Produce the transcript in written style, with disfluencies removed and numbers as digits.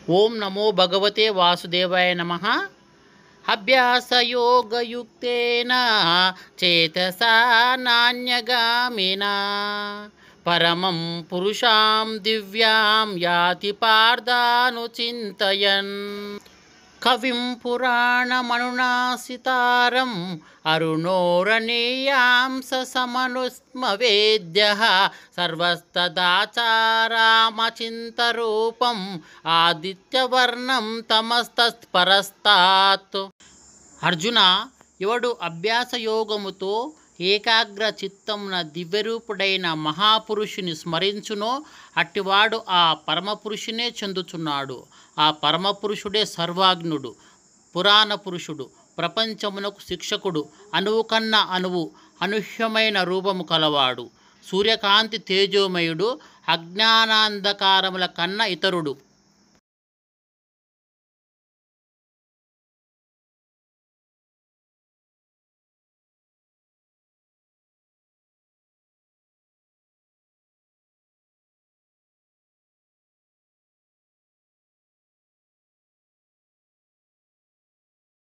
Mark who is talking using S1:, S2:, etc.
S1: ఓం నమో భగవతే వాసుదేవాయ నమః. అభ్యాసయోగయుక్తేన చేతసా నాన్యగామినా పరమం పురుషాం దివ్యాం యాతి పార్థానుచింతయన్. కవిం పురాణమనునాసితారం అరుణోరణీయాం సమనుస్మవేద్యః సర్వస్తదాచారామచింతరూపం ఆదిత్యవర్ణం తమస్తత్పరస్తాత్. అర్జున, ఎవడు అభ్యాసయోగముతో ఏకాగ్ర చిత్తమున దివ్యరూపుడైన మహాపురుషుని స్మరించునో అట్టివాడు ఆ పరమపురుషునే చెందుచున్నాడు. ఆ పరమపురుషుడే సర్వాజ్ఞుడు, పురాణ పురుషుడు, ప్రపంచమునకు శిక్షకుడు, అణువు కన్న అణువు, అనూహ్యమైన రూపము కలవాడు, సూర్యకాంతి తేజోమయుడు, అజ్ఞానాంధకారముల కన్న ఇతరుడు.